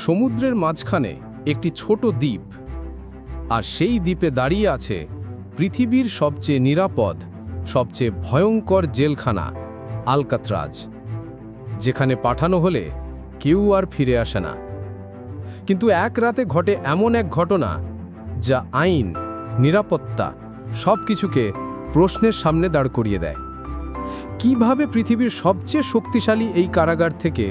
সমুদ্রের মাঝখানে একটি ছোট দ্বীপ, আর সেই দ্বীপে দাঁড়িয়ে আছে পৃথিবীর সবচেয়ে নিরাপদ, সবচেয়ে ভয়ঙ্কর জেলখানা আলকাত্রাজ, যেখানে পাঠানো হলে কেউ আর ফিরে আসে না। কিন্তু এক রাতে ঘটে এমন এক ঘটনা যা আইন, নিরাপত্তা সবকিছুকে প্রশ্নের সামনে দাঁড় করিয়ে দেয়। কিভাবে পৃথিবীর সবচেয়ে শক্তিশালী এই কারাগার থেকে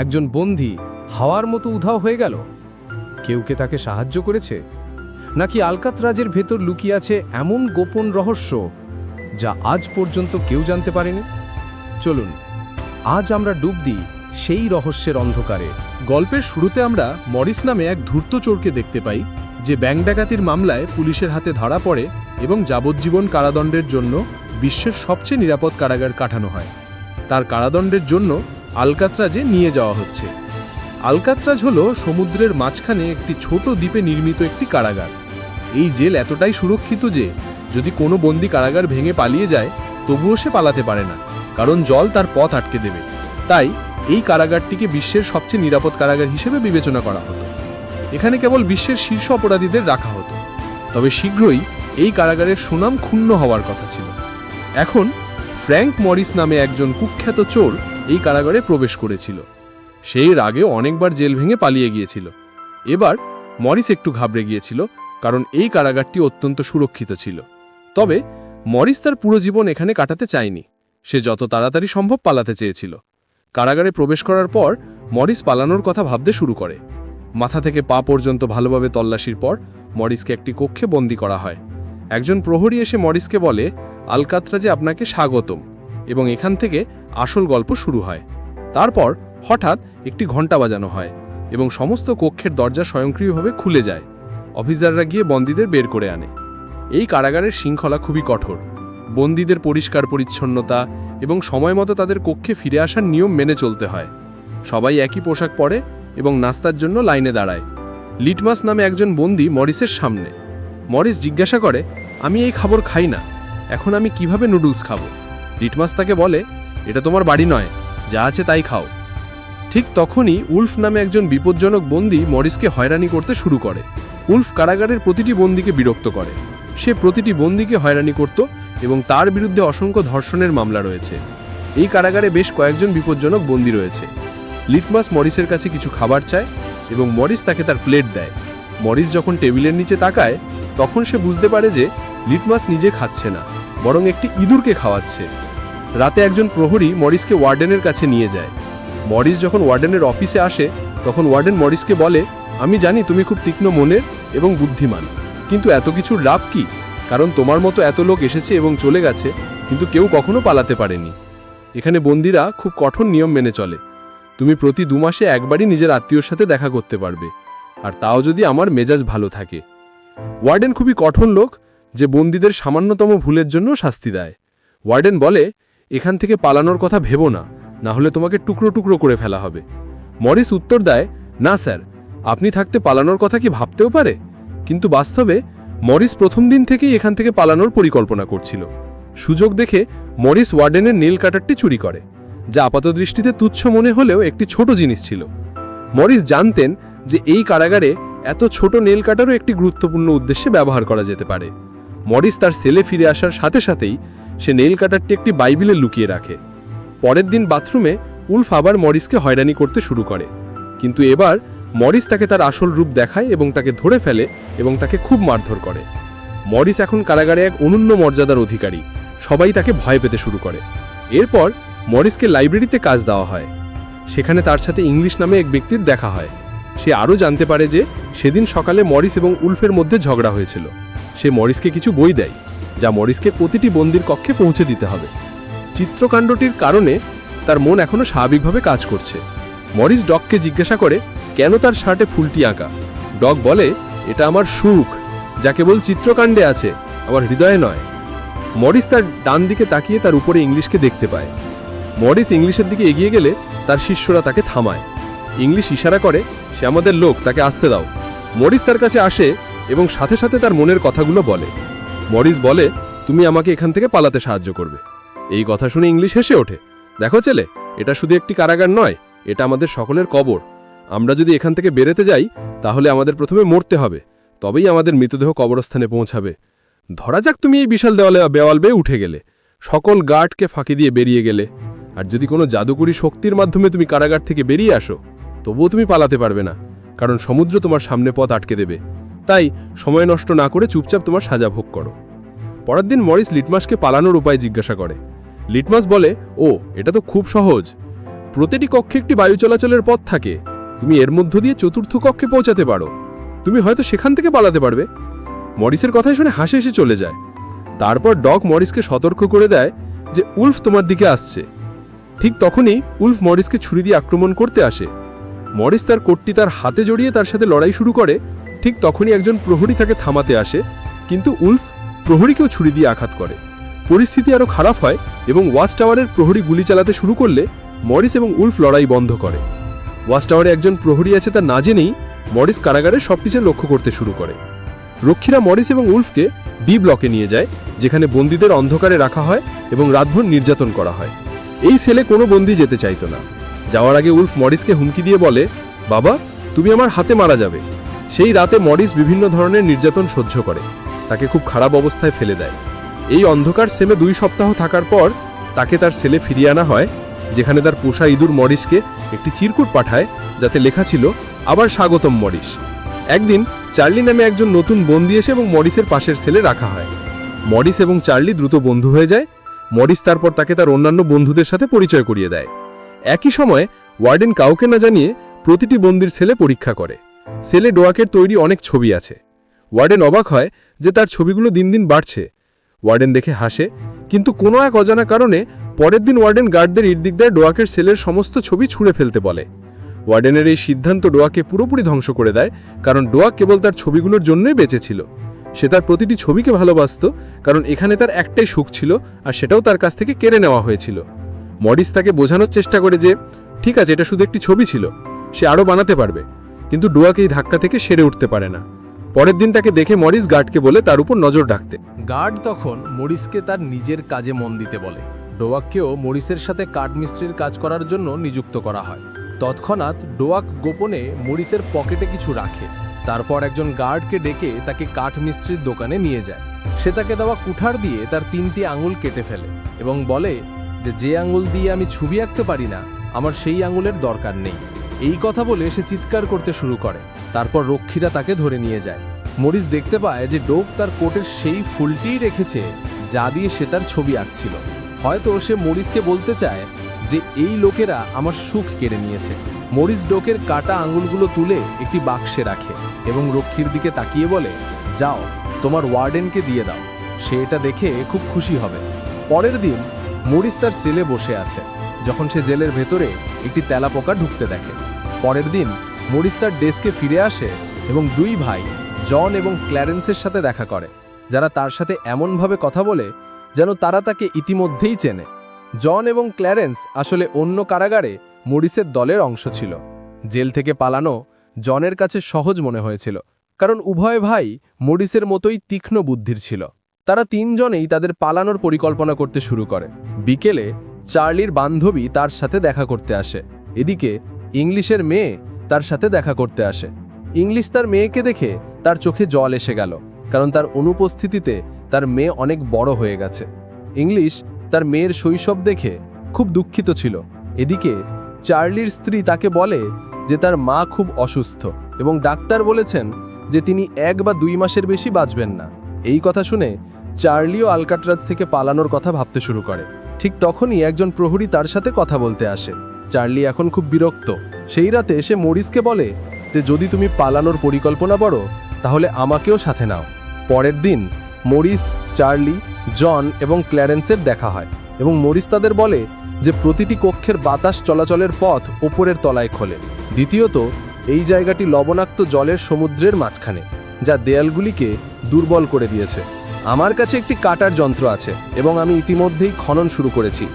একজন বন্দী হাওয়ার মতো উধাও হয়ে গেল? কেউ কে তাকে সাহায্য করেছে, নাকি আলকাত্রাজের ভেতর লুকিয়ে আছে এমন গোপন রহস্য যা আজ পর্যন্ত কেউ জানতে পারেনি? চলুন আজ আমরা ডুব দিই সেই রহস্যের অন্ধকারে। গল্পের শুরুতে আমরা মরিস নামে এক ধূর্ত চোরকে দেখতে পাই, যে ব্যাংক ডাকাতির মামলায় পুলিশের হাতে ধরা পড়ে এবং যাবজ্জীবন কারাদণ্ডের জন্য বিশ্বের সবচেয়ে নিরাপদ কারাগার কাটানো হয়। তার কারাদণ্ডের জন্য আলকাত্রাজে নিয়ে যাওয়া হচ্ছে। আলকাত্রাজ হলো সমুদ্রের মাঝখানে একটি ছোট দ্বীপে নির্মিত একটি কারাগার। এই জেল এতটাই সুরক্ষিত যে যদি কোনো বন্দী কারাগার ভেঙে পালিয়ে যায় তবুও সে পালাতে পারে না, কারণ জল তার পথ আটকে দেবে। তাই এই কারাগারটিকে বিশ্বের সবচেয়ে নিরাপদ কারাগার হিসেবে বিবেচনা করা হতো। এখানে কেবল বিশ্বের শীর্ষ অপরাধীদের রাখা হতো। তবে শীঘ্রই এই কারাগারের সুনাম ক্ষুণ্ণ হওয়ার কথা ছিল। এখন ফ্র্যাঙ্ক মরিস নামে একজন কুখ্যাত চোর এই কারাগারে প্রবেশ করেছিল। সেই আগেও অনেকবার জেল ভেঙে পালিয়ে গিয়েছিল। এবার মরিস একটু ঘাবড়ে গিয়েছিল, কারণ এই কারাগারটি অত্যন্ত সুরক্ষিত ছিল। তবে মরিস তার পুরো জীবন এখানে কাটাতে চায়নি। সে যত তাড়াতাড়ি সম্ভব পালাতে চেয়েছিল। কারাগারে প্রবেশ করার পর মরিস পালানোর কথা ভাবতে শুরু করে। মাথা থেকে পা পর্যন্ত ভালোভাবে তল্লাশির পর মরিসকে একটি কক্ষে বন্দী করা হয়। একজন প্রহরী এসে মরিসকে বলে, আলকাত্রাজে আপনাকে স্বাগতম, এবং এখান থেকে আসল গল্প শুরু হয়। তারপর হঠাৎ একটি ঘণ্টা বাজানো হয় এবং সমস্ত কক্ষের দরজা স্বয়ংক্রিয়ভাবে খুলে যায়। অফিসাররা গিয়ে বন্দীদের বের করে আনে। এই কারাগারের শৃঙ্খলা খুবই কঠোর। বন্দীদের পরিষ্কার পরিচ্ছন্নতা এবং সময়মতো তাদের কক্ষে ফিরে আসার নিয়ম মেনে চলতে হয়। সবাই একই পোশাক পরে এবং নাস্তার জন্য লাইনে দাঁড়ায়। লিটমাস নামে একজন বন্দী মরিসের সামনে। মরিস জিজ্ঞাসা করে, আমি এই খাবার খাই না, এখন আমি কিভাবে নুডলস খাবো? লিটমাস তাকে বলে, এটা তোমার বাড়ি নয়, যা আছে তাই খাও। ঠিক তখনই উলফ নামে একজন বিপজ্জনক বন্দী মরিসকে হয়রানি করতে শুরু করে। উলফ কারাগারের প্রতিটি বন্দীকে বিরক্ত করে। সে প্রতিটি বন্দীকে হয়রানি করত এবং তার বিরুদ্ধে অসংখ্য ধর্ষণের মামলা রয়েছে। এই কারাগারে বেশ কয়েকজন বিপজ্জনক বন্দী রয়েছে। লিটমাস মরিসের কাছে কিছু খাবার চায় এবং মরিস তাকে তার প্লেট দেয়। মরিস যখন টেবিলের নিচে তাকায় তখন সে বুঝতে পারে যে লিটমাস নিজে খাচ্ছে না, বরং একটি ইঁদুরকে খাওয়াচ্ছে। রাতে একজন প্রহরী মরিসকে ওয়ার্ডেনের কাছে নিয়ে যায়। মরিস যখন ওয়ার্ডেনের অফিসে আসে তখন ওয়ার্ডেন মরিসকে বলে, আমি জানি তুমি খুব তীক্ষ্ণ মনের এবং বুদ্ধিমান, কিন্তু এত কিছুর লাভ কি? কারণ তোমার মতো এত লোক এসেছে এবং চলে গেছে, কিন্তু কেউ কখনো পালাতে পারেনি। এখানে বন্দীরা খুব কঠোর নিয়ম মেনে চলে। তুমি প্রতি 2 মাসে একবারই নিজের আত্মীয়র সাথে দেখা করতে পারবে, আর তাও যদি আমার মেজাজ ভালো থাকে। ওয়ার্ডেন খুবই কঠোর লোক, যে বন্দীদের সামান্যতম ভুলের জন্য শাস্তি দেয়। ওয়ার্ডেন বলে, এখান থেকে পালানোর কথা ভেবো না, না হলে তোমাকে টুকরো টুকরো করে ফেলা হবে। মরিস উত্তর দেয়, না স্যার, আপনি থাকতে পালানোর কথা কি ভাবতেও পারে? কিন্তু বাস্তবে মরিস প্রথম দিন থেকেই এখান থেকে পালানোর পরিকল্পনা করছিল। সুযোগ দেখে মরিস ওয়ার্ডেনের নীল কাটারটি চুরি করে, যা আপাতদৃষ্টিতে তুচ্ছ মনে হলেও একটি ছোট জিনিস ছিল। মরিস জানতেন যে এই কারাগারে এত ছোট নেল কাটারও একটি গুরুত্বপূর্ণ উদ্দেশ্যে ব্যবহার করা যেতে পারে। মরিস তার সেলে ফিরে আসার সাথে সাথেই সে নেল কাটারটি একটি বাইবেলে লুকিয়ে রাখে। পরের দিন বাথরুমে উলফ আবার মরিসকে হয়রানি করতে শুরু করে, কিন্তু এবার মরিস তাকে তার আসল রূপ দেখায় এবং তাকে ধরে ফেলে এবং তাকে খুব মারধর করে। মরিস এখন কারাগারে এক অনন্য মর্যাদার অধিকারী। সবাই তাকে ভয় পেতে শুরু করে। এরপর মরিসকে লাইব্রেরিতে কাজ দেওয়া হয়। সেখানে তার সাথে ইংলিশ নামে এক ব্যক্তির দেখা হয়। সে আরও জানতে পারে যে সেদিন সকালে মরিস এবং উলফের মধ্যে ঝগড়া হয়েছিল। সে মরিসকে কিছু বই দেয়, যা মরিসকে প্রতিটি বন্দির কক্ষে পৌঁছে দিতে হবে। চিত্রকাণ্ডটির কারণে তার মন এখনও স্বাভাবিকভাবে কাজ করছে। মরিস ডগকে জিজ্ঞাসা করে কেন তার শার্টে ফুলটি আঁকা। ডগ বলে, এটা আমার সুখ, যা কেবল চিত্রকাণ্ডে আছে, আমার হৃদয়ে নয়। মরিস তার ডান দিকে তাকিয়ে তার উপরে ইংলিশকে দেখতে পায়। মরিস ইংলিশের দিকে এগিয়ে গেলে তার শিষ্যরা তাকে থামায়। ইংলিশ ইশারা করে, সে আমাদের লোক, তাকে আসতে দাও। মরিস তার কাছে আসে এবং সাথে সাথে তার মনের কথাগুলো বলে। মরিস বলে, তুমি আমাকে এখান থেকে পালাতে সাহায্য করবে। এই কথা শুনে ইংলিশ হেসে ওঠে, দেখো ছেলে, এটা শুধু একটি কারাগার নয়, এটা আমাদের সকলের কবর। আমরা যদি এখান থেকে বেরোতে যাই তাহলে আমাদের প্রথমে মরতে হবে, তবেই আমাদের মৃতদেহ কবরস্থানে পৌঁছাবে। ধরা যাক তুমি এই বিশাল দেওয়াল বেয়ে উঠে গেলে, সকল গার্ডকে ফাঁকি দিয়ে বেরিয়ে গেলে, আর যদি কোনো জাদুকরী শক্তির মাধ্যমে তুমি কারাগার থেকে বেরিয়ে আসো, তবুও তুমি পালাতে পারবে না, কারণ সমুদ্র তোমার সামনে পথ আটকে দেবে। তাই সময় নষ্ট না করে চুপচাপ তোমার সাজা ভোগ করো। পরের দিন মরিস লিটমাসকে পালানোর উপায় জিজ্ঞাসা করে। লিটমাস বলে, ও এটা তো খুব সহজ, প্রতিটি কক্ষে একটি বায়ু চলাচলের পথ থাকে, তুমি এর মধ্য দিয়ে চতুর্থ কক্ষে পৌঁছাতে পারো, তুমি হয়তো সেখান থেকে পালাতে পারবে। মরিসের কথাই শুনে হাসি এসে চলে যায়। তারপর ডক মরিসকে সতর্ক করে দেয় যে উলফ তোমার দিকে আসছে। ঠিক তখনই উলফ মরিসকে ছুরি দিয়ে আক্রমণ করতে আসে। মরিস তার কোটটি তার হাতে জড়িয়ে তার সাথে লড়াই শুরু করে। ঠিক তখনই একজন প্রহরী তাকে থামাতে আসে, কিন্তু উলফ প্রহরীকেও ছুরি দিয়ে আঘাত করে। পরিস্থিতি আরও খারাপ হয় এবং ওয়াচ টাওয়ারের প্রহরী গুলি চালাতে শুরু করলে মরিস এবং উলফ লড়াই বন্ধ করে। ওয়াচ টাওয়ারে একজন প্রহরী আছে তা না জেনেই মরিস কারাগারের সবকিছু লক্ষ্য করতে শুরু করে। রক্ষীরা মরিস এবং উলফকে বি ব্লকে নিয়ে যায়, যেখানে বন্দীদের অন্ধকারে রাখা হয় এবং রাতভর নির্যাতন করা হয়। এই সেলে কোনো বন্দী যেতে চাইতো না। যাওয়ার আগে উলফ মরিসকে হুমকি দিয়ে বলে, বাবা, তুমি আমার হাতে মারা যাবে। সেই রাতে মরিস বিভিন্ন ধরনের নির্যাতন সহ্য করে, তাকে খুব খারাপ অবস্থায় ফেলে দেয়। এই অন্ধকার সেলে 2 সপ্তাহ থাকার পর তাকে তার সেলে ফিরিয়ে আনা হয়, যেখানে তার পোষা ইঁদুর মরিসকে একটি চিরকুট পাঠায়, যাতে লেখা ছিল, আবার স্বাগতম মরিস। একদিন চার্লি নামে একজন নতুন বন্দী এসে এবং মরিসের পাশের সেলে রাখা হয়। মরিস এবং চার্লি দ্রুত বন্ধু হয়ে যায়। মরিস তারপর তাকে তার অন্যান্য বন্ধুদের সাথে পরিচয় করিয়ে দেয়। একই সময় ওয়ার্ডেন কাউকে না জানিয়ে প্রতিটি বন্দির সেলে পরীক্ষা করে। সেলে ডোয়াকের তৈরি অনেক ছবি আছে। ওয়ার্ডেন অবাক হয় যে তার ছবিগুলো দিন দিন বাড়ছে। ওয়ার্ডেন দেখে হাসে, কিন্তু কোনো এক অজানা কারণে পরের দিন ওয়ার্ডেন গার্ডদের ইর্দিক দেয় ডোয়াকের সেলের সমস্ত ছবি ছুঁড়ে ফেলতে বলে। ওয়ার্ডেনের এই সিদ্ধান্ত ডোয়াকে পুরোপুরি ধ্বংস করে দেয়, কারণ ডোয়াক কেবল তার ছবিগুলোর জন্যই বেঁচে ছিল। সে তার প্রতিটি ছবিকে ভালোবাসত, কারণ এখানে তার একটাই সুখ ছিল, আর সেটাও তার কাছ থেকে কেড়ে নেওয়া হয়েছিল। মরিস তাকে বোঝানোর চেষ্টা করে যে ঠিক আছে, এটা শুধু একটি ছবি ছিল, সে আরও বানাতে পারবে, কিন্তু ডোয়াক এই ধাক্কা থেকে সেরে উঠতে পারে না। পরের দিন তাকে দেখে মরিস গার্ডকে বলে তার উপর নজর রাখতে। গার্ড তখন মরিসকে তার নিজের কাজে মন দিতে বলে। ডোয়াককেও মরিসের সাথে কাঠমিস্ত্রির কাজ করার জন্য নিযুক্ত করা হয়। তৎক্ষণাৎ ডোয়াক গোপনে মরিসের পকেটে কিছু রাখে। তারপর একজন গার্ডকে ডেকে তাকে কাঠমিস্ত্রির দোকানে নিয়ে যায়। সে তাকে দেওয়া কুঠার দিয়ে তার 3টি আঙুল কেটে ফেলে এবং বলে যে আঙুল দিয়ে আমি ছবি আঁকতে পারি না, আমার সেই আঙুলের দরকার নেই। এই কথা বলে সে চিৎকার করতে শুরু করে। তারপর রক্ষীরা তাকে ধরে নিয়ে যায়। মরিস দেখতে পায় যে ডোক তার কোটের সেই ফুলটিই রেখেছে যা দিয়ে সে তার ছবি আঁকছিল। হয়তো সে মরিসকে বলতে চায় যে এই লোকেরা আমার সুখ কেড়ে নিয়েছে। মরিস ডোকের কাটা আঙুলগুলো তুলে একটি বাক্সে রাখে এবং রক্ষীর দিকে তাকিয়ে বলে, যাও, তোমার ওয়ার্ডেনকে দিয়ে দাও, সে এটা দেখে খুব খুশি হবে। পরের দিন মরিস তার সেলে বসে আছে, যখন সে জেলের ভেতরে একটি তেলাপোকা ঢুকতে দেখে। পরের দিন মরিস তার ডেস্কে ফিরে আসে এবং 2 ভাই জন এবং ক্ল্যারেন্সের সাথে দেখা করে, যারা তার সাথে এমনভাবে কথা বলে যেন তারা তাকে ইতিমধ্যেই চেনে। জন এবং ক্ল্যারেন্স আসলে অন্য কারাগারে মরিসের দলের অংশ ছিল। জেল থেকে পালানো জনের কাছে সহজ মনে হয়েছিল, কারণ উভয় ভাই মরিসের মতোই তীক্ষ্ণ বুদ্ধির ছিল। তারা 3 জনেই তাদের পালানোর পরিকল্পনা করতে শুরু করে। বিকেলে চার্লির বান্ধবী তার সাথে দেখা করতে আসে। এদিকে ইংলিশের মেয়ে তার সাথে দেখা করতে আসে। ইংলিশ তার মেয়েকে দেখে তার চোখে জল এসে গেল, কারণ তার অনুপস্থিতিতে তার মেয়ে অনেক বড় হয়ে গেছে। ইংলিশ তার মেয়ের শৈশব দেখে খুব দুঃখিত ছিল। এদিকে চার্লির স্ত্রী তাকে বলে যে তার মা খুব অসুস্থ এবং ডাক্তার বলেছেন যে তিনি 1 বা 2 মাসের বেশি বাঁচবেন না। এই কথা শুনে চার্লিও আলকাট্রাজ থেকে পালানোর কথা ভাবতে শুরু করে। ঠিক তখনই একজন প্রহরী তার সাথে কথা বলতে আসে। চার্লি এখন খুব বিরক্ত। সেই রাতে সে মরিসকে বলে যে যদি তুমি পালানোর পরিকল্পনা করো তাহলে আমাকেও সাথে নাও। পরের দিন মরিস, চার্লি, জন এবং ক্ল্যারেন্সের দেখা হয় এবং মরিস তাদের বলে যে প্রতিটি কক্ষের বাতাস চলাচলের পথ ওপরের তলায় খোলে। দ্বিতীয়ত, এই জায়গাটি লবণাক্ত জলের সমুদ্রের মাঝখানে, যা দেয়ালগুলিকে দুর্বল করে দিয়েছে। আমার কাছে একটি কাটার যন্ত্র আছে এবং আমি ইতিমধ্যেই খনন শুরু করেছি।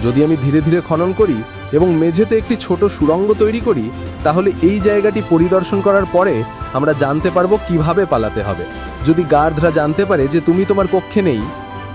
যদি আমি ধীরে ধীরে খনন করি এবং মেঝেতে একটি ছোট সুড়ঙ্গ তৈরি করি, তাহলে এই জায়গাটি পরিদর্শন করার পরে আমরা জানতে পারবো কিভাবে পালাতে হবে। যদি গার্ডরা জানতে পারে যে তুমি তোমার কক্ষে নেই,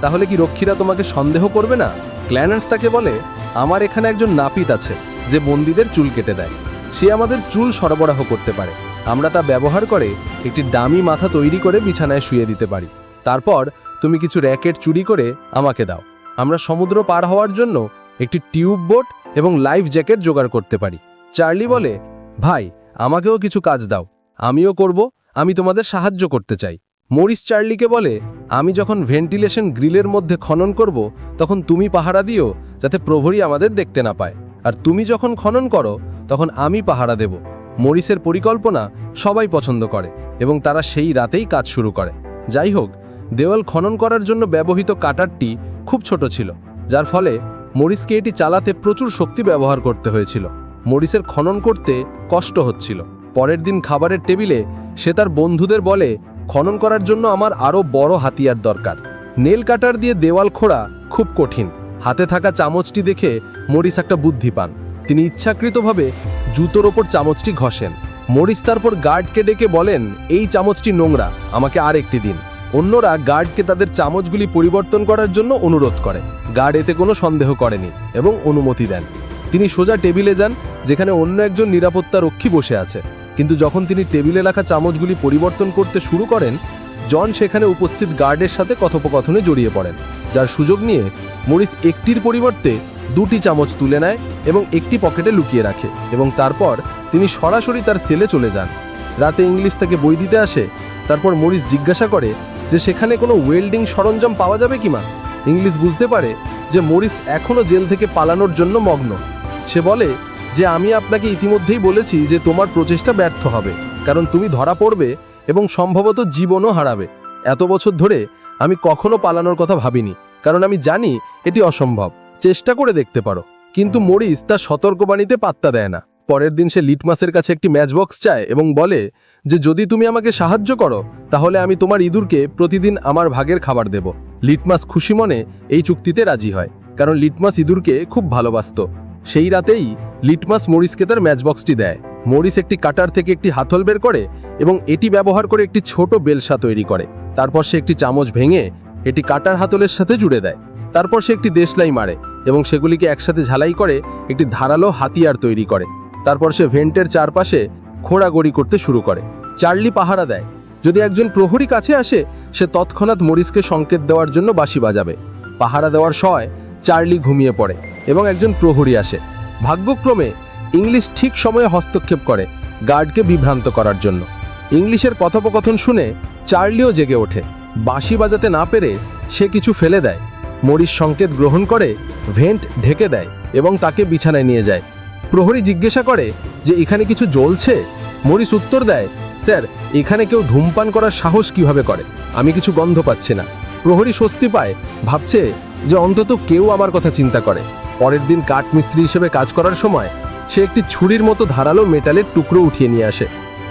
তাহলে কি রক্ষীরা তোমাকে সন্দেহ করবে না? ক্ল্যারেন্স তাকে বলে, আমার এখানে একজন নাপিত আছে যে বন্দীদের চুল কেটে দেয়। সে আমাদের চুল সরবরাহ করতে পারে। আমরা তা ব্যবহার করে একটি ডামি মাথা তৈরি করে বিছানায় শুয়ে দিতে পারি। তারপর তুমি কিছু র্যাকেট চুরি করে আমাকে দাও। আমরা সমুদ্র পার হওয়ার জন্য একটি টিউব বোট এবং লাইফ জ্যাকেট জোগাড় করতে পারি। চার্লি বলে, ভাই আমাকেও কিছু কাজ দাও, আমিও করব, আমি তোমাদের সাহায্য করতে চাই। মরিস চার্লিকে বলে, আমি যখন ভেন্টিলেশন গ্রিলের মধ্যে খনন করব তখন তুমি পাহারা দিও, যাতে প্রহরী আমাদের দেখতে না পায়, আর তুমি যখন খনন করো তখন আমি পাহারা দেব। মরিসের পরিকল্পনা সবাই পছন্দ করে এবং তারা সেই রাতেই কাজ শুরু করে। যাই হোক, দেওয়াল খনন করার জন্য ব্যবহৃত কাটারটি খুব ছোট ছিল, যার ফলে মরিসকে এটি চালাতে প্রচুর শক্তি ব্যবহার করতে হয়েছিল। মরিসের খনন করতে কষ্ট হচ্ছিল। পরের দিন খাবারের টেবিলে সে তার বন্ধুদের বলে, খনন করার জন্য আমার আরও বড় হাতিয়ার দরকার। নেল কাটার দিয়ে দেওয়াল খোঁড়া খুব কঠিন। হাতে থাকা চামচটি দেখে মরিস একটা বুদ্ধি পান। তিনি ইচ্ছাকৃতভাবে জুতোর ওপর চামচটি ঘষেন। মরিস তারপর গার্ডকে ডেকে বলেন, এই চামচটি নোংরা, আমাকে আর একটি দিন। অন্যরা গার্ডকে তাদের চামচগুলি পরিবর্তন করার জন্য অনুরোধ করে। গার্ড এতে কোনো সন্দেহ করেনি এবং অনুমতি দেন। তিনি সোজা টেবিলে যান, যেখানে অন্য একজন নিরাপত্তা রক্ষী বসে আছে। কিন্তু যখন তিনি টেবিলে রাখা চামচগুলি পরিবর্তন করতে শুরু করেন, জন সেখানে উপস্থিত গার্ডের সাথে কথোপকথনে জড়িয়ে পড়েন, যার সুযোগ নিয়ে মরিস একটির পরিবর্তে দুটি চামচ তুলে নেয় এবং একটি পকেটে লুকিয়ে রাখে, এবং তারপর তিনি সরাসরি তার সেলে চলে যান। রাতে ইংলিশ তাকে বই দিতে আসে। তারপর মরিস জিজ্ঞাসা করে যে সেখানে কোনো ওয়েল্ডিং সরঞ্জাম পাওয়া যাবে কিনা। ইংলিশ বুঝতে পারে যে মরিস এখনও জেল থেকে পালানোর জন্য মগ্ন। সে বলে যে আমি আপনাকে ইতিমধ্যেই বলেছি যে তোমার প্রচেষ্টা ব্যর্থ হবে, কারণ তুমি ধরা পড়বে এবং সম্ভবত জীবনও হারাবে। এত বছর ধরে আমি কখনো পালানোর কথা ভাবিনি, কারণ আমি জানি এটি অসম্ভব। চেষ্টা করে দেখতে পারো। কিন্তু মরিস তার সতর্কবাণীতে পাত্তা দেয় না। পরের দিন সে লিটমাসের কাছে একটি ম্যাচবক্স চায় এবং বলে যে যদি তুমি আমাকে সাহায্য করো তাহলে আমি তোমার ইঁদুরকে প্রতিদিন আমার ভাগের খাবার দেব। লিটমাস খুশি মনে এই চুক্তিতে রাজি হয়, কারণ লিটমাস ইঁদুরকে খুব ভালোবাসত। সেই রাতেই লিটমাস মরিসকে তার ম্যাচবক্সটি দেয়। মরিস একটি কাটার থেকে একটি হাতল বের করে এবং এটি ব্যবহার করে একটি ছোট বেলসা তৈরি করে। তারপর সে একটি চামচ ভেঙে এটি কাটার হাতলের সাথে জুড়ে দেয়। তারপর সে একটি দেশলাই মারে এবং সেগুলিকে একসাথে ঝালাই করে একটি ধারালো হাতিয়ার তৈরি করে। তারপর সে ভেন্টের চারপাশে খোঁড়াগড়ি করতে শুরু করে। চার্লি পাহারা দেয়। যদি একজন প্রহরী কাছে আসে, সে তৎক্ষণাৎ মরিসকে সংকেত দেওয়ার জন্য বাঁশি বাজাবে। পাহারা দেওয়ার সময় চার্লি ঘুমিয়ে পড়ে এবং একজন প্রহরী আসে। ভাগ্যক্রমে ইংলিশ ঠিক সময়ে হস্তক্ষেপ করে গার্ডকে বিভ্রান্ত করার জন্য। ইংলিশের কথোপকথন শুনে চার্লিও জেগে ওঠে। বাঁশি বাজাতে না পেরে সে কিছু ফেলে দেয়। মরিস সংকেত গ্রহণ করে ভেন্ট ঢেকে দেয় এবং তাকে বিছানায় নিয়ে যায়। প্রহরী জিজ্ঞাসা করে যে এখানে কিছু জ্বলছে। মরিস উত্তর দেয়, স্যার, এখানে কেউ ধূমপান করার সাহস কিভাবে করে? আমি কিছু গন্ধ পাচ্ছি না। প্রহরী স্বস্তি পায়, ভাবছে যে অন্তত কেউ আমার কথা চিন্তা করে। পরের দিন কাঠমিস্ত্রি হিসেবে কাজ করার সময় সে একটি ছুরির মতো ধারালো মেটালের টুকরো উঠিয়ে নিয়ে আসে।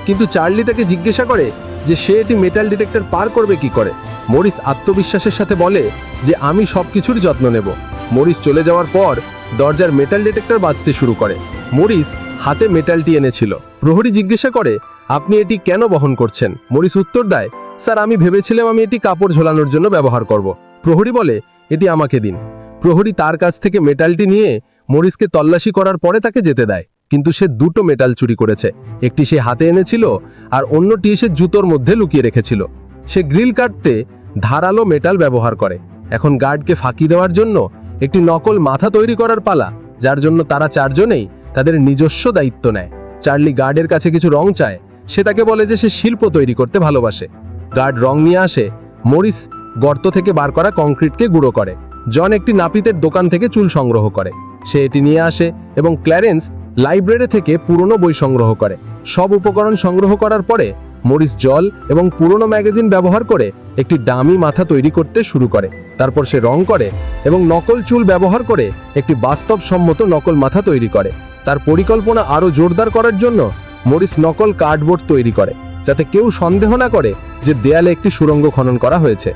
কিন্তু চার্লি তাকে জিজ্ঞাসা করে যে সে এটি মেটাল ডিটেক্টর পার করবে কি করে। মরিস আত্মবিশ্বাসের সাথে বলে যে আমি সব কিছুর যত্ন নেব। মরিস চলে যাওয়ার পর দরজার মেটাল ডিটেক্টর বাজতে শুরু করে। মরিস হাতে মেটালটি এনেছিল। প্রহরী জিজ্ঞাসা করে, আপনি এটি কেন বহন করছেন? মরিস উত্তর দেয়, স্যার, আমি ভেবেছিলাম আমি এটি কাপড় ঝোলানোর জন্য ব্যবহার করব। প্রহরী বলে, এটি আমাকে দিন। প্রহরী তার কাছ থেকে মেটালটি নিয়ে মরিসকে তল্লাশি করার পরে তাকে যেতে দেয়। কিন্তু সে দুটো মেটাল চুরি করেছে। একটি সে হাতে এনেছিল আর অন্যটি সে জুতোর মধ্যে লুকিয়ে রেখেছিল। সে গ্রিল কাটতে ধারালো মেটাল ব্যবহার করে। এখন গার্ডকে ফাঁকি দেওয়ার জন্য একটি নকল মাথা তৈরি করার পালা, যার জন্য তারা চারজনেই তাদের নিজস্ব দায়িত্ব নেয়। চার্লি গার্ডের কাছে কিছু রং চায়। সে তাকে বলে যে সে শিল্প তৈরি করতে ভালোবাসে। গার্ড রং নিয়ে আসে। মরিস গর্ত থেকে বার করা কংক্রিটকে গুঁড়ো করে। জন একটি নাপিতের দোকান থেকে চুল সংগ্রহ করে। সে এটি নিয়ে আসে এবং ক্ল্যারেন্স লাইব্রেরি থেকে পুরনো বই সংগ্রহ করে। সব উপকরণ সংগ্রহ করার পরে মরিস জল এবং পুরনো ম্যাগাজিন ব্যবহার করে একটি ডামি মাথা তৈরি করতে শুরু করে। তারপর সে রং করে এবং নকল চুল ব্যবহার করে একটি বাস্তবসম্মত নকল মাথা তৈরি করে। তার পরিকল্পনা আরও জোরদার করার জন্য মরিস নকল কার্ডবোর্ড তৈরি করে, যাতে কেউ সন্দেহ না করে যে দেয়ালে একটি সুড়ঙ্গ খনন করা হয়েছে।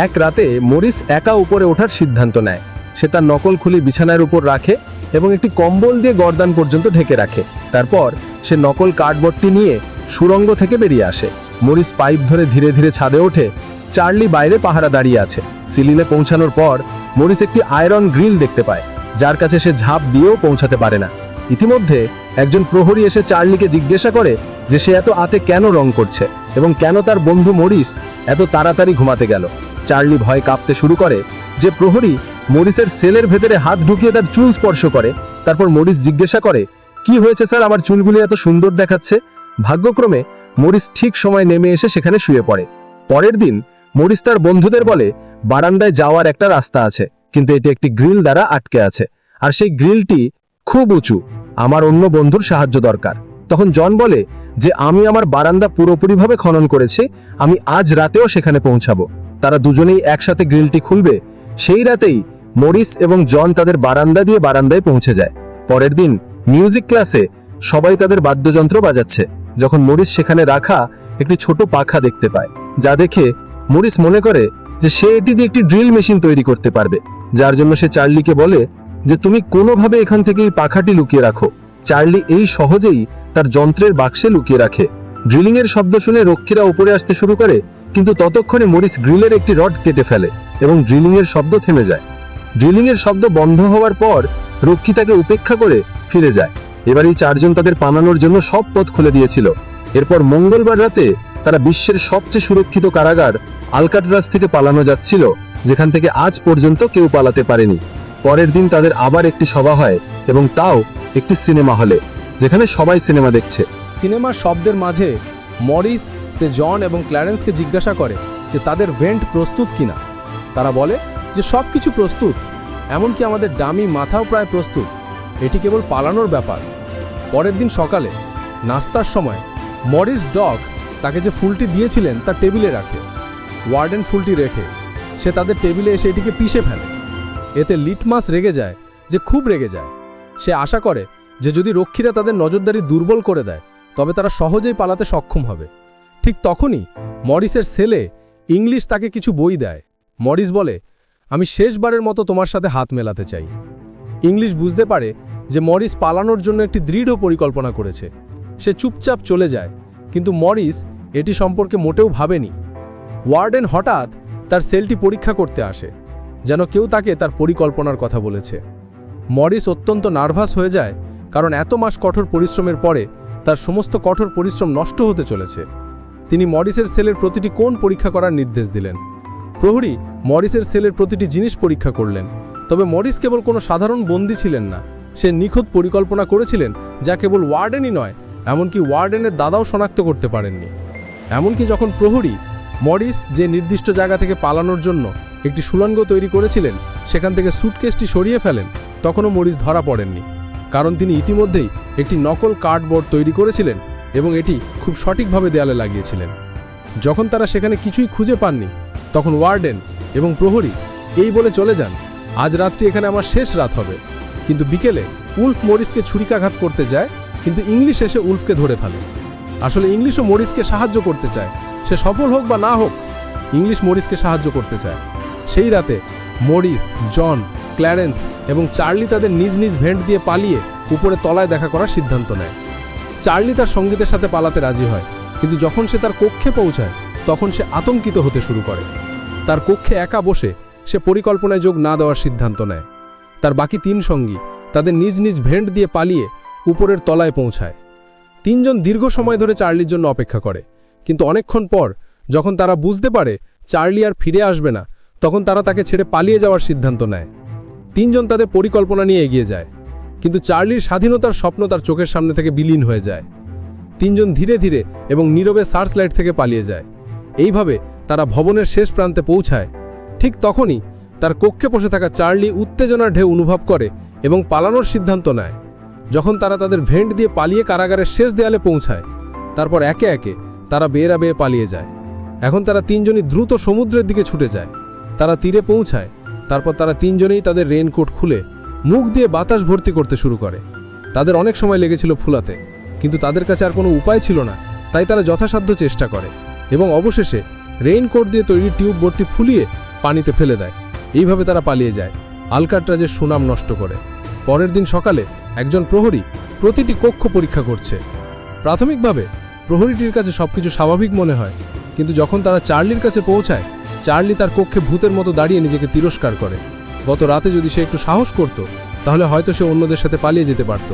এক রাতে মরিস একা উপরে ওঠার সিদ্ধান্ত নেয়। সে তার নকল খুলি বিছানার উপর রাখে এবং একটি কম্বল দিয়ে গর্দান পর্যন্ত ঢেকে রাখে। তারপর সে নকল কার্ডবোর্ডটি নিয়ে সুড়ঙ্গ থেকে বেরিয়ে আসে। মরিস পাইপ ধরে ধীরে ধীরে ছাদে ওঠে। চার্লি বাইরে পাহারা দাঁড়িয়ে আছে। সিলিনে পৌঁছানোর পর মরিস একটি আয়রন গ্রিল দেখতে পায়, যার কাছে সে ঝাঁপ দিয়েও পৌঁছাতে পারে না। ইতিমধ্যে একজন প্রহরী এসে চার্লিকে জিজ্ঞাসা করে যে সে এত আতে কেন রং করছে এবং কেন তার বন্ধু মরিস এত তাড়াতাড়ি ঘুমাতে গেল। চার্লি ভয়ে কাঁপতে শুরু করে যে প্রহরী মরিসের সেলের ভেতরে হাত ঢুকিয়ে তার চুল স্পর্শ করে। তারপর মরিস জিজ্ঞাসা করে, কি হয়েছে স্যার, আমার চুলগুলি এত সুন্দর দেখাচ্ছে। ভাগ্যক্রমে মরিস ঠিক সময় নেমে এসে সেখানে শুয়ে পড়ে। পরের দিন মরিস তার বন্ধুদের বলে বারান্দায় যাওয়ার একটা রাস্তা আছে, কিন্তু এটি একটি গ্রিল দ্বারা আটকে আছে, আর সেই গ্রিলটি খুব উঁচু, আমার অন্য বন্ধুর সাহায্য দরকার। তখন জন বলে যে আমি আমার বারান্দা পুরোপুরিভাবে খনন করেছি, আমি আজ রাতেও সেখানে পৌঁছাবো। তারা দুজনেই একসাথে গ্রিলটি খুলবে। সেই রাতেই মরিস এবং জন তাদের বারান্দা দিয়ে বারান্দায় পৌঁছে যায়। পরের দিন মিউজিক ক্লাসে সবাই তাদের বাদ্যযন্ত্র বাজাচ্ছে, যখন মরিস সেখানে রাখা একটি ছোট পাখা দেখতে পায়, যা দেখে মরিস মনে করে যে সে এটি দিয়ে একটি ড্রিল মেশিন তৈরি করতে পারবে, যার জন্য সে চার্লিকে বলে যে তুমি কোনোভাবে এখান থেকে এই পাখাটি লুকিয়ে রাখো। চার্লি এই সহজেই তার যন্ত্রের বাক্সে লুকিয়ে রাখে। ড্রিলিং এর শব্দ শুনে রক্ষীরা উপরে আসতে শুরু করে, কিন্তু ততক্ষণে মরিস গ্রিলের একটি রড কেটে ফেলে এবং ড্রিলিং এর শব্দ থেমে যায়। ড্রিলিং এর শব্দ বন্ধ হওয়ার পর রক্ষী তাকে উপেক্ষা করে ফিরে যায়। এবার এই চারজন তাদের পালানোর জন্য সব পথ খুলে দিয়েছিল। এরপর মঙ্গলবার রাতে তারা বিশ্বের সবচেয়ে সুরক্ষিত কারাগার আলকাট্রাজ থেকে পালানো যাচ্ছিল, যেখান থেকে আজ পর্যন্ত কেউ পালাতে পারেনি। পরের দিন তাদের আবার একটি সভা হয়, এবং তাও একটি সিনেমা হলে, যেখানে সবাই সিনেমা দেখছে। সিনেমার শব্দের মাঝে মরিস সে জন এবং ক্ল্যারেন্সকে জিজ্ঞাসা করে যে তাদের ভেন্ট প্রস্তুত কিনা। তারা বলে যে সব কিছু প্রস্তুত, এমনকি আমাদের ডামি মাথাও প্রায় প্রস্তুত, এটি কেবল পালানোর ব্যাপার। পরের দিন সকালে নাস্তার সময় মরিস ডগ তাকে যে ফুলটি দিয়েছিলেন তা টেবিলে রাখে। ওয়ার্ডেন ফুলটি রেখে সে তাদের টেবিলে এসে এটিকে পিষে ফেলে। এতে লিটমাস রেগে যায়, যে খুব রেগে যায়। সে আশা করে যে যদি রক্ষীরা তাদের নজরদারি দুর্বল করে দেয় তবে তারা সহজেই পালাতে সক্ষম হবে। ঠিক তখনই মরিসের ছেলে ইংলিশ তাকে কিছু বই দেয়। মরিস বলে, আমি শেষবারের মতো তোমার সাথে হাত মেলাতে চাই। ইংলিশ বুঝতে পারে যে মরিস পালানোর জন্য একটি দৃঢ় পরিকল্পনা করেছে। সে চুপচাপ চলে যায়, কিন্তু মরিস এটি সম্পর্কে মোটেও ভাবেনি। ওয়ার্ডেন হঠাৎ তার সেলটি পরীক্ষা করতে আসে, যেন কেউ তাকে তার পরিকল্পনার কথা বলেছে। মরিস অত্যন্ত নার্ভাস হয়ে যায়, কারণ এত মাস কঠোর পরিশ্রমের পরে তার সমস্ত কঠোর পরিশ্রম নষ্ট হতে চলেছে। তিনি মরিসের সেলের প্রতিটি কোণ পরীক্ষা করার নির্দেশ দিলেন। প্রহরী মরিসের সেলের প্রতিটি জিনিস পরীক্ষা করলেন, তবে মরিস কেবল কোনো সাধারণ বন্দী ছিলেন না, সে নিখুঁত পরিকল্পনা করেছিলেন, যা কেবল ওয়ার্ডেনই নয়, এমনকি ওয়ার্ডেনের দাদাও শনাক্ত করতে পারেননি। এমনকি যখন প্রহরী মরিস যে নির্দিষ্ট জায়গা থেকে পালানোর জন্য একটি সুড়ঙ্গ তৈরি করেছিলেন সেখান থেকে সুটকেসটি সরিয়ে ফেলেন, তখনও মরিস ধরা পড়েননি, কারণ তিনি ইতিমধ্যেই একটি নকল কার্ডবোর্ড তৈরি করেছিলেন এবং এটি খুব সঠিকভাবে দেয়ালে লাগিয়েছিলেন। যখন তারা সেখানে কিছুই খুঁজে পাননি, তখন ওয়ার্ডেন এবং প্রহরী এই বলে চলে যান, আজ রাতটি এখানে আমার শেষ রাত হবে। কিন্তু বিকেলে উলফ মরিসকে ছুরিকাঘাত করতে যায়, কিন্তু ইংলিশ এসে উলফকে ধরে ফেলে। আসলে ইংলিশও মরিসকে সাহায্য করতে চায়, সে সফল হোক বা না হোক, ইংলিশ মরিসকে সাহায্য করতে চায়। সেই রাতে মরিস, জন, ক্ল্যারেন্স এবং চার্লি তাদের নিজ নিজ ভেন্ট দিয়ে পালিয়ে উপরে তলায় দেখা করার সিদ্ধান্ত নেয়। চার্লি তার সঙ্গীদের সাথে পালাতে রাজি হয়, কিন্তু যখন সে তার কক্ষে পৌঁছায় তখন সে আতঙ্কিত হতে শুরু করে। তার কক্ষে একা বসে সে পরিকল্পনায় যোগ না দেওয়ার সিদ্ধান্ত নেয়। তার বাকি তিন সঙ্গী তাদের নিজ নিজ ভেন্ট দিয়ে পালিয়ে উপরের তলায় পৌঁছায়। তিনজন দীর্ঘ সময় ধরে চার্লির জন্য অপেক্ষা করে, কিন্তু অনেকক্ষণ পর যখন তারা বুঝতে পারে চার্লি আর ফিরে আসবে না, তখন তারা তাকে ছেড়ে পালিয়ে যাওয়ার সিদ্ধান্ত নেয়। তিনজন তাদের পরিকল্পনা নিয়ে এগিয়ে যায়, কিন্তু চার্লির স্বাধীনতার স্বপ্ন তার চোখের সামনে থেকে বিলীন হয়ে যায়। তিনজন ধীরে ধীরে এবং নীরবে সার্চ লাইট থেকে পালিয়ে যায়। এইভাবে তারা ভবনের শেষ প্রান্তে পৌঁছায়। ঠিক তখনই তার কক্ষে বসে থাকা চার্লি উত্তেজনার ঢেউ অনুভব করে এবং পালানোর সিদ্ধান্ত নেয়। যখন তারা তাদের ভেন্ট দিয়ে পালিয়ে কারাগারের শেষ দেয়ালে পৌঁছায়, তারপর একে একে তারা বেয়ে বেয়ে পালিয়ে যায়। এখন তারা তিনজনই দ্রুত সমুদ্রের দিকে ছুটে যায়। তারা তীরে পৌঁছায়, তারপর তারা তিনজনেই তাদের রেইনকোট খুলে মুখ দিয়ে বাতাস ভর্তি করতে শুরু করে। তাদের অনেক সময় লেগেছিল ফুলাতে, কিন্তু তাদের কাছে আর কোনো উপায় ছিল না, তাই তারা যথাসাধ্য চেষ্টা করে এবং অবশেষে রেইনকোট দিয়ে তৈরি টিউব বোটটি ফুলিয়ে পানিতে ফেলে দেয়। এইভাবে তারা পালিয়ে যায়, আলকাট্রাজের সুনাম নষ্ট করে। পরের দিন সকালে একজন প্রহরী প্রতিটি কক্ষ পরীক্ষা করছে। প্রাথমিকভাবে প্রহরীটির কাছে সবকিছু স্বাভাবিক মনে হয়, কিন্তু যখন তারা চার্লির কাছে পৌঁছায়, চার্লি তার কক্ষে ভূতের মতো দাঁড়িয়ে নিজেকে তিরস্কার করে। গত রাতে যদি সে একটু সাহস করত, তাহলে হয়তো সে অন্যদের সাথে পালিয়ে যেতে পারত,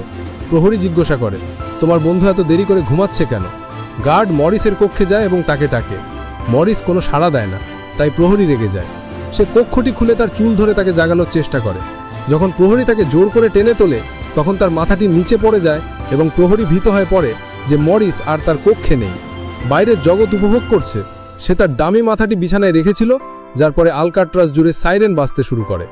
প্রহরী জিজ্ঞাসা করে, তোমার বন্ধু এত দেরি করে ঘুমাচ্ছে কেন? গার্ড মরিসের কক্ষে যায় এবং তাকে ডাকে। মরিস কোনো সাড়া দেয় না, তাই প্রহরী রেগে যায়। সে কক্ষটি খুলে তার চুল ধরে তাকে জাগানোর চেষ্টা করে। যখন প্রহরী তাকে জোর করে টেনে তোলে, তখন তার মাথাটি নিচে পড়ে যায় এবং প্রহরী ভীত হয়ে পড়ে যে মরিস আর তার কক্ষে নেই, বাইরের জগৎ উপভোগ করছে। সে তার ডামি মাথাটি বিছানায় রেখেছিল, যার পরে আলকাট্রাজ জুড়ে সাইরেন বাজতে শুরু করে।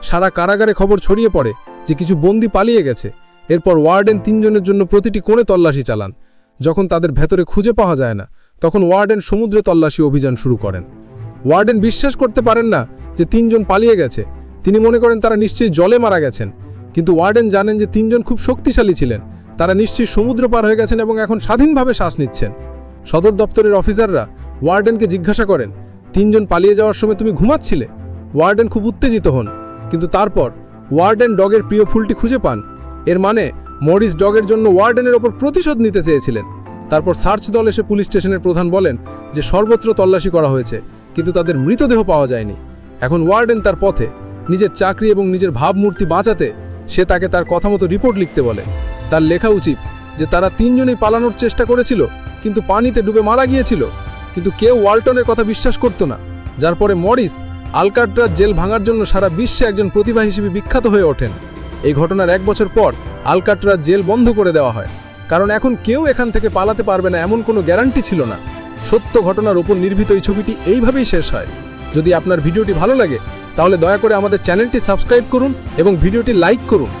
সারা কারাগারে খবর ছড়িয়ে পড়ে যে কিছু বন্দি পালিয়ে গেছে। এরপর ওয়ার্ডেন 3 জনের জন্য প্রতিটি কোণে তল্লাশি চালান। যখন তাদের ভেতরে খুঁজে পাওয়া যায় না, তখন ওয়ার্ডেন সমুদ্রে তল্লাশি অভিযান শুরু করেন। ওয়ার্ডেন বিশ্বাস করতে পারেন না যে 3 জন পালিয়ে গেছে। তিনি মনে করেন তারা নিশ্চয়ই জলে মারা গেছেন, কিন্তু ওয়ার্ডেন জানেন যে 3 জন খুব শক্তিশালী ছিলেন। তারা নিশ্চয়ই সমুদ্র পার হয়ে গেছেন এবং এখন স্বাধীনভাবে শ্বাস নিচ্ছেন। সদর দপ্তরের অফিসাররা ওয়ার্ডেনকে জিজ্ঞাসা করেন, 3 জন পালিয়ে যাওয়ার সময় তুমি ঘুমাচ্ছিলে? ওয়ার্ডেন খুব উত্তেজিত হন, কিন্তু তারপর ওয়ার্ডেন ডগের প্রিয় ফুলটি খুঁজে পান। এর মানে মরিস ডগের জন্য ওয়ার্ডেনের ওপর প্রতিশোধ নিতে চেয়েছিলেন। তারপর সার্চ দল এসে পুলিশ স্টেশনের প্রধান বলেন যে সর্বত্র তল্লাশি করা হয়েছে, কিন্তু তাদের মৃতদেহ পাওয়া যায়নি। এখন ওয়ার্ডেন তার পথে। নিজের চাকরি এবং নিজের ভাবমূর্তি বাঁচাতে সে তাকে তার কথা মতো রিপোর্ট লিখতে বলে। তার লেখা উচিত যে তারা 3 জনেই পালানোর চেষ্টা করেছিল, কিন্তু পানিতে ডুবে মারা গিয়েছিল। কিন্তু কেউ ওয়ালটনের কথা বিশ্বাস করত না, যার পরে মরিস আলকাট্রাজ জেল ভাঙার জন্য সারা বিশ্বে একজন প্রতিভা হিসেবে বিখ্যাত হয়ে ওঠেন। এই ঘটনার 1 বছর পর আলকাট্রাজ জেল বন্ধ করে দেওয়া হয়, কারণ এখন কেউ এখান থেকে পালাতে পারবে না এমন কোনো গ্যারান্টি ছিল না। সত্য ঘটনার উপর নির্মিত এই ছবিটি এইভাবেই শেষ হয়। যদি আপনার ভিডিওটি ভালো লাগে, তাহলে দয়া করে আমাদের চ্যানেলটি সাবস্ক্রাইব করুন এবং ভিডিওটি লাইক করুন।